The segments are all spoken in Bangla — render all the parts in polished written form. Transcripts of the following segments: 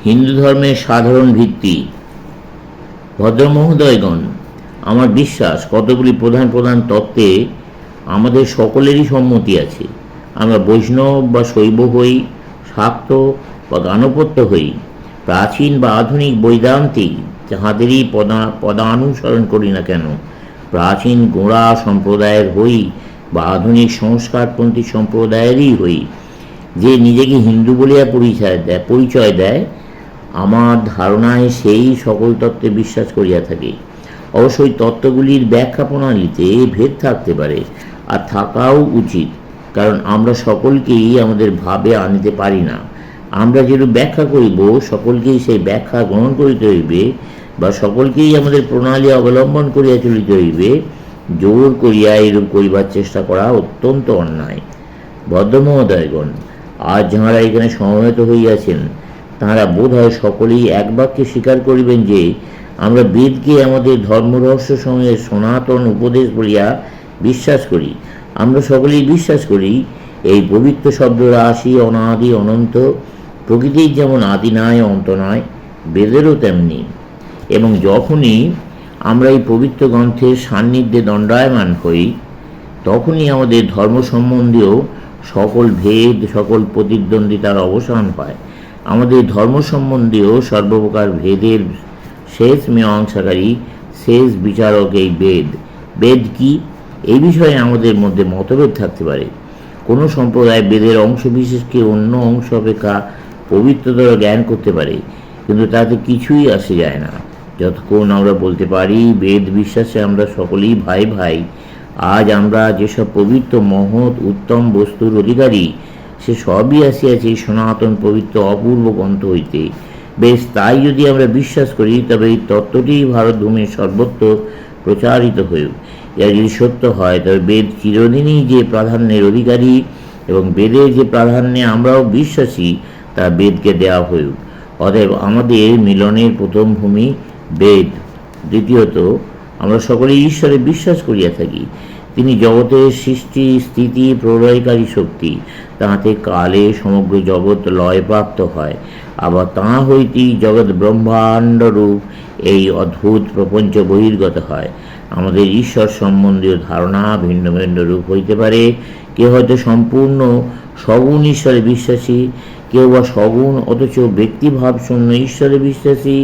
হিন্দু ধর্মের সাধারণ ভিত্তি। ভদ্রমহোদয়গণ, আমার বিশ্বাস কতগুলি প্রধান প্রধান তত্ত্বে আমাদের সকলেরই সম্মতি আছে। আমরা বৈষ্ণব বা শৈব হই, শাক্ত বা গাণপত্য হই, প্রাচীন বা আধুনিক বৈদান্তিক, যাহাদেরই পদানুসরণ করি না কেন, প্রাচীন গোঁড়া সম্প্রদায়ের হই বা আধুনিক সংস্কারপন্থী সম্প্রদায়েরই হই, যে নিজেকে হিন্দু বলিয়া পরিচয় দেয়, আমার ধারণায় সেই সকল তত্ত্বে বিশ্বাস করিয়া থাকে। অবশ্যই তত্ত্বগুলির ব্যাখ্যা প্রণালীতে ভেদ থাকতে পারে, আর থাকাও উচিত, কারণ আমরা সকলকেই আমাদের ভাবে আনিতে পারি না। আমরা যেরূপ ব্যাখ্যা করিব, সকলকেই সেই ব্যাখ্যা গ্রহণ করিতে হইবে, বা সকলকেই আমাদের প্রণালী অবলম্বন করিয়া চলিতে হইবে। জোর করিয়া এরূপ করিবার চেষ্টা করা অত্যন্ত অন্যায়। ভদ্রমহোদয়গণ, আজ যাঁহারা এখানে সমবেত হইয়াছেন, তাঁরা বোধ হয় সকলেই এক বাক্যে স্বীকার করিবেন যে আমরা বেদকে আমাদের ধর্মরহস্য সময়ের সনাতন উপদেশ বলিয়া বিশ্বাস করি। আমরা সকলেই বিশ্বাস করি এই পবিত্র শব্দ রাশি অনাদি অনন্ত, প্রকৃতির যেমন আদি নয় অন্ত নয়, বেদেরও তেমনি। এবং যখনই আমরা এই পবিত্র গ্রন্থের সান্নিধ্যে দণ্ডায়মান হই, তখনই আমাদের ধর্ম সম্বন্ধীয় সকল ভেদ, সকল প্রতিদ্বন্দ্বিতার অবসান পায়। আমাদের ধর্ম সম্বন্ধীয় সর্বপ্রকার ভেদের শেষ মীমাংসাকারী, শেষ বিচারক এই বেদ। বেদ কি, এই বিষয়ে আমাদের মধ্যে মতভেদ থাকতে পারে। কোনো সম্প্রদায় বেদের অংশ বিশেষকে অন্য অংশ অপেক্ষা পবিত্রতর জ্ঞান করতে পারে, কিন্তু তাতে কিছুই আসে যায় না যতক্ষণ আমরা বলতে পারি বেদ বিশ্বাসে আমরা সকলেই ভাই ভাই। আজ আমরা যেসব পবিত্র মহৎ উত্তম বস্তুর অধিকারী, সে সবই আসিয়াছে সনাতন পবিত্র অপূর্ব গ্রন্থ হইতে। বেশ, তাই যদি আমরা বিশ্বাস করি, তবে এই তত্ত্বটি ভারতভূমির সর্বত্র প্রচারিত হউক। ইহা যদি সত্য হয়, তবে বেদ চিরদিনই যে প্রাধান্যের অধিকারী, এবং বেদের যে প্রাধান্যে আমরাও বিশ্বাসী, তা বেদকে দেওয়া হউক। অতএব আমাদের মিলনের প্রথম ভূমি বেদ। দ্বিতীয়ত, আমরা সকলেই ঈশ্বরে বিশ্বাস করিয়া থাকি। তিনি জগতের সৃষ্টি স্থিতি প্রলয়কারী শক্তি। তাহাতে কালে সমগ্র জগৎ লয়প্রাপ্ত হয়, আবার তাহা হইতেই জগৎ ব্রহ্মাণ্ডরূপ এই অদ্ভুত প্রপঞ্চ বহির্গত হয়। আমাদের ঈশ্বর সম্বন্ধীয় ধারণা ভিন্ন ভিন্ন রূপ হইতে পারে। কেউ হয়তো সম্পূর্ণ সগুণ ঈশ্বরে বিশ্বাসী, কেউ বা সগুণ অথচ ব্যক্তিভাব শূন্য ঈশ্বরে বিশ্বাসী,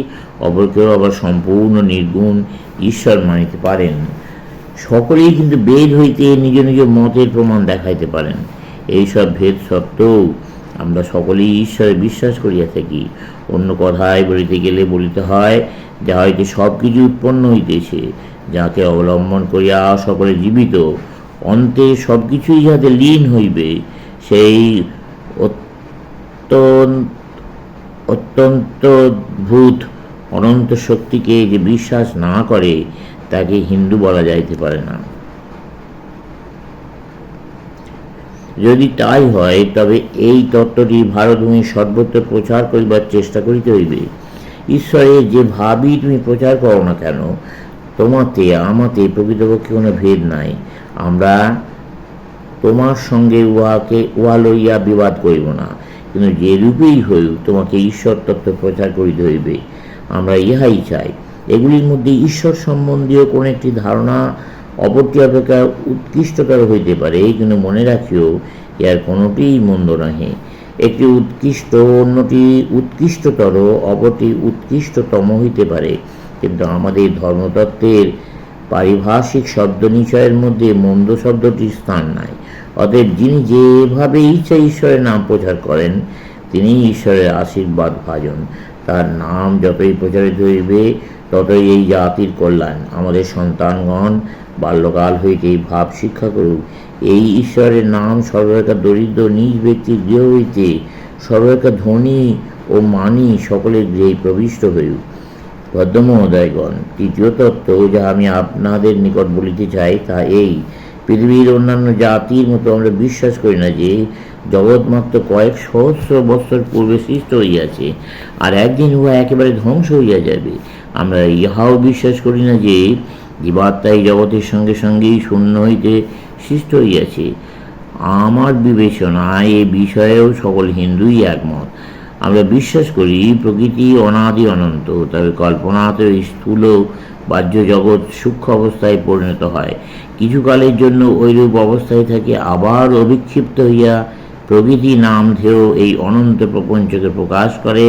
অপর কেউ আবার সম্পূর্ণ নির্গুণ ঈশ্বর মানিতে পারেন। সকলেই কিন্তু বেদ হইতে নিজ নিজ মতের প্রমাণ দেখাইতে পারেন। এইসব ভেদ সত্ত্বেও আমরা সকলেই ঈশ্বরে বিশ্বাস করিয়া থাকি। অন্য কথায় বলিতে গেলে বলিতে হয়, যা হইতে সব কিছু উৎপন্ন হইতেছে, যাকে অবলম্বন করিয়া সকলে জীবিত, অন্তে সব কিছুই যাতে লীন হইবে, সেই অত্যন্তভূত অনন্ত শক্তিকে যে বিশ্বাস না করে, তাকে হিন্দু বলা যাইতে পারে না। যদি তাই হয়, তবে এই তত্ত্বটি ভারতভূমির সর্বত্র প্রচার করিবার চেষ্টা করিতে হইবে। ঈশ্বরের যে ভাবই তুমি প্রচার করো না কেন, তোমাতে আমাতে প্রকৃতপক্ষে কোনো ভেদ নাই। আমরা তোমার সঙ্গে উহা লইয়া বিবাদ করিব না, কিন্তু যে রূপেই হইউক তোমাকে ঈশ্বর তত্ত্ব প্রচার করিতে হইবে। আমরা ইহাই চাই। এগুলির মধ্যে ঈশ্বর সম্বন্ধীয় কোন একটি ধারণা অপরটি অপেক্ষা উৎকৃষ্টতর হইতে পারে, কিন্তু মনে রাখিও, ইহার কোনোটিই মন্দ নহে। একটি উৎকৃষ্ট, অন্যটি উৎকৃষ্টতর, অপরটি উৎকৃষ্টতম হইতে পারে, কিন্তু আমাদের ধর্মতত্ত্বের পারিভাষিক শব্দ নিচয়ের মধ্যে মন্দ শব্দটির স্থান নাই। অতএব যিনি যেভাবে ইচ্ছা ঈশ্বরের নাম প্রচার করেন, তিনি ঈশ্বরের আশীর্বাদ ভাজন। তার নাম যতই প্রচারিত হইবে, ততই এই জাতির কল্যাণ। আমাদের সন্তানগণ বাল্যকাল হইতেই ভাব শিক্ষা করুক, এই ঈশ্বরের নাম সর্বাপেক্ষা দরিদ্র নিজ ব্যক্তির গৃহ হইতে সর্বাপেক্ষা ধনী ও মানি সকলের গৃহে প্রবিষ্ট হইউক। ভদ্রমহোদয়গণ, তৃতীয় তত্ত্ব যা আমি আপনাদের নিকট বলিতে চাই, তা এই: পৃথিবীর অন্যান্য জাতির মতো আমরা বিশ্বাস করি না যে জগৎ মাত্র কয়েক সহস্র বৎসর পূর্বে সৃষ্ট হইয়াছে, আর একদিন উহা একেবারে ধ্বংস হইয়া যাবে। আমরা ইহাও বিশ্বাস করি না যে জীবাত্মা এই জগতের সঙ্গে সঙ্গেই শূন্য হইতে সৃষ্ট হইয়াছে। আমার বিবেচনায় এ বিষয়েও সকল হিন্দুই একমত। আমরা বিশ্বাস করি প্রকৃতি অনাদি অনন্ত, তবে কল্পনাতে স্থূল বাহ্য জগৎ সূক্ষ্ম অবস্থায় পরিণত হয়, কিছুকালের জন্য ঐরূপ অবস্থায় থাকে, আবার অবিক্ষিপ্ত হইয়া প্রকৃতি নাম ধেয় এই অনন্ত প্রপঞ্চকে প্রকাশ করে,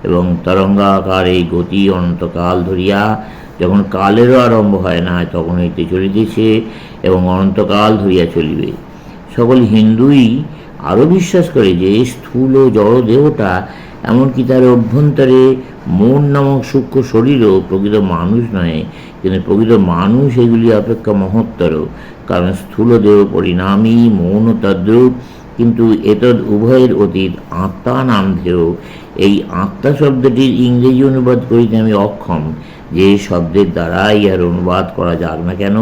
এবং তরঙ্গাকার এই গতি অনন্তকাল ধরিয়া, যখন কালেরও আরম্ভ হয় না তখন হইতে চলিতেছে এবং অনন্তকাল ধরিয়া চলিবে। সকল হিন্দুই আরও বিশ্বাস করে যে স্থূল জড় দেহটা, এমনকি তার অভ্যন্তরে মন নামক সূক্ষ্ম শরীরও প্রকৃত মানুষ নয়, কিন্তু প্রকৃত মানুষ এগুলি অপেক্ষা মহত্তর, কারণ স্থূল দেহ পরিণামী, মনও তদ্রূপ, কিন্তু এতদ উভয়ের অতীত আত্মা নাম ধেয়। এই আত্মা শব্দটির ইংরেজি অনুবাদ করিতে আমি অক্ষম, যে শব্দের দ্বারা ইহার অনুবাদ করা যাক না কেন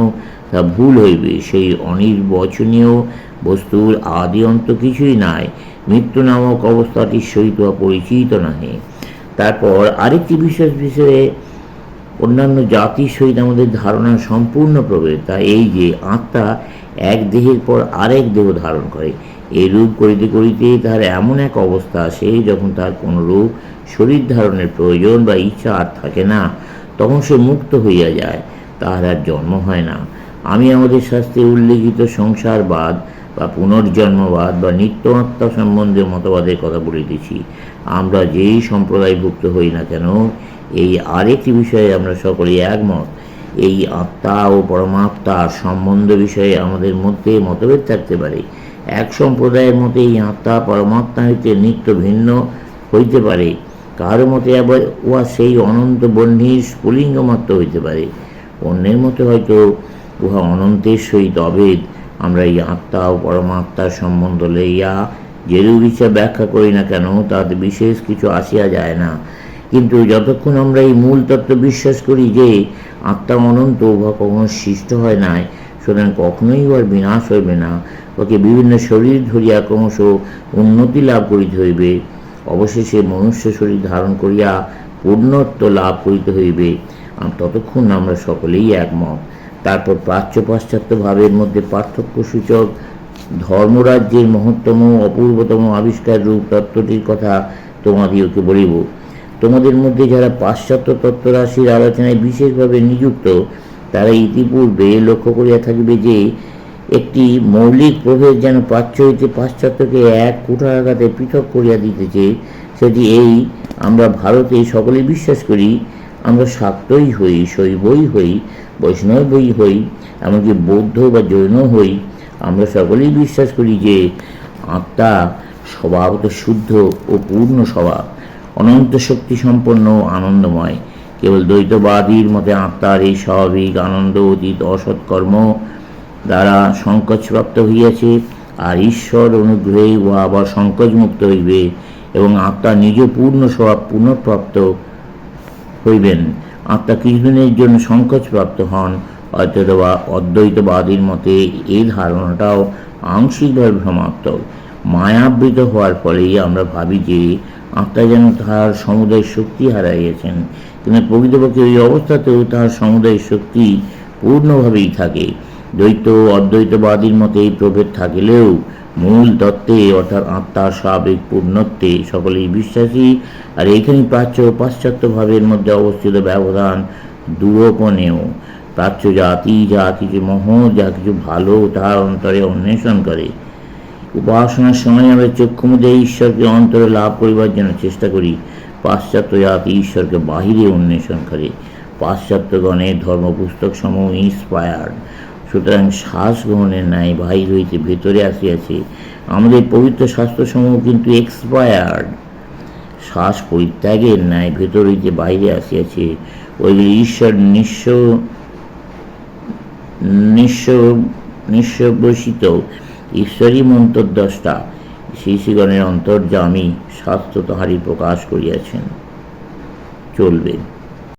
তা ভুল হইবে। সেই অনির্বচনীয় বস্তুর আদি অন্ত কিছুই নাই, মৃত্যু নামক অবস্থাটির সহিত পরিচিত নহে। তারপর আরেকটি বিশেষ বিষয়ে অন্যান্য জাতির সহিত আমাদের ধারণার সম্পূর্ণ প্রভেদ, তা এই যে আত্মা এক দেহের পর আরেক দেহ ধারণ করে। এই রূপ করিতে করিতে তার এমন এক অবস্থা আসে যখন তার কোনো রূপ শরীর ধারণের প্রয়োজন বা ইচ্ছা আর থাকে না, তখন সে মুক্ত হইয়া যায়, তাহার আর জন্ম হয় না। আমি আমাদের শাস্ত্রে উল্লেখিত সংসারবাদ বা পুনর্জন্মবাদ বা নিত্য আত্মা সম্বন্ধে মতবাদের কথা বলিতেছি। আমরা যেই সম্প্রদায়ভুক্ত হই না কেন, এই আরেকটি বিষয়ে আমরা সকলেই একমত। এই আত্মা ও পরমাত্মার সম্বন্ধ বিষয়ে আমাদের মধ্যে মতভেদ থাকতে পারে। এক সম্প্রদায়ের মতে এই আত্মা পরমাত্মা হইতে নিত্য ভিন্ন হইতে পারে, কারো মতে আবার উহা সেই অনন্ত বহ্নির স্ফুলিঙ্গ মাত্র হইতে পারে, অন্যের মতে হয়তো উহা অনন্তের সহিত অভেদ। আমরা এই আত্মা ও পরমাত্মার সম্বন্ধ লইয়া যেরূপ ইচ্ছা ব্যাখ্যা করি না কেন, তাতে বিশেষ কিছু আসিয়া যায় না। কিন্তু যতক্ষণ আমরা এই মূল তত্ত্ব বিশ্বাস করি যে আত্মা অনন্ত, উহা কখনো সৃষ্ট হয় নাই, সুতরাং কখনোই উহার বিনাশ হইবে না, ওকে বিভিন্ন শরীর ধরিয়া ক্রমশ উন্নতি লাভ করিতে হইবে, অবশেষে মনুষ্য শরীর ধারণ করিয়া পূর্ণত্ব লাভ করিতে হইবে। ততক্ষণ আমরা সকলেই একমত। তারপর প্রাচ্য পাশ্চাত্য ভাবের মধ্যে পার্থক্য সূচক ধর্মরাজ্যের মহত্তম অপূর্বতম আবিষ্কার রূপ তত্ত্বটির কথা তোমাদিওকে বলিব। তোমাদের মধ্যে যারা পাশ্চাত্য তত্ত্বরাশির আলোচনায় বিশেষভাবে নিযুক্ত, তারা ইতিপূর্বে লক্ষ্য করিয়া থাকিবে যে একটি মৌলিক প্রভেদ যেন প্রাচ্য হইতে পাশ্চাত্যকে এক কুঠারাঘাতে পৃথক করিয়া দিতেছে। সেটি এই, আমরা ভারতে সকলে বিশ্বাস করি, আমরা শাক্তই হই, শৈবই হই, বৈষ্ণবই হই, এমনকি বৌদ্ধ বা জৈন হই, আমরা সকলেই বিশ্বাস করি যে আত্মা স্বভাবত শুদ্ধ ও পূর্ণ স্বভাব, অনন্ত শক্তি সম্পন্ন, আনন্দময়। কেবল দ্বৈতবাদীর মতে আত্মার এই স্বাভাবিক আনন্দ অতীত অসৎকর্ম দ্বারা সংকোচপ্রাপ্ত হইয়াছে, আর ঈশ্বর অনুগ্রহে উহা আবার সংকোচমুক্ত হইবে এবং আত্মা নিজ পূর্ণ স্বভাব পুনঃপ্রাপ্ত হইবেন। আত্মা কিছুদিনের জন্য সংকোচপ্রাপ্ত হন। অদ্বৈতবাদীর মতে এই ধারণাটাও আংশিকভাবে ভ্রমাত্মক। মায়াবৃত হওয়ার ফলেই আমরা ভাবি যে আত্মা যেন তাহার সমুদয় শক্তি হারাইয়াছেন, কিন্তু প্রকৃতপক্ষে ওই অবস্থাতেও তাহার সমুদয় শক্তি পূর্ণভাবেই থাকে। দ্বৈত ও অদ্বৈতবাদীর মতে এই প্রভেদ থাকিলেও মূল তত্ত্বে অর্থাৎ আত্মার স্বাভাবিক পূর্ণত্বে সকলেই বিশ্বাসী। আর এইখানে প্রাচ্য ও পাশ্চাত্য ভাবের মধ্যে অবস্থিত ব্যবধান দুরূপণেও। প্রাচ্য জাতি যা কিছু মহৎ, যা কিছু ভালো, তাহার অন্তরে অন্বেষণ করে। উপাসনার সময় আমরা চক্ষু মুদে ঈশ্বরকে অন্তরে লাভ করিবার জন্য চেষ্টা করি। পাশ্চাত্য জাতি ঈশ্বরকে বাহিরে অন্বেষণ করে। পাশ্চাত্যগণের ধর্মপুস্তক সমূহ ইন্সপায়ার্ড, সুতরাং শ্বাস গ্রহণের ন্যায় বাহির হইতে ভেতরে আসিয়াছে। আমাদের পবিত্র শাস্ত্রসমূহ কিন্তু এক্সপায়ার্ড, শ্বাস পরিত্যাগের ন্যায় ভেতর হইতে বাহিরে আসিয়াছে। ওইগুলি ঈশ্বর নিঃস্ববসিত, ঈশ্বরই মন্তর্দ্রষ্টা, শিশিগণের অন্তর্যামী, শাস্ত্র তাহারই প্রকাশ করিয়াছেন। চলবে।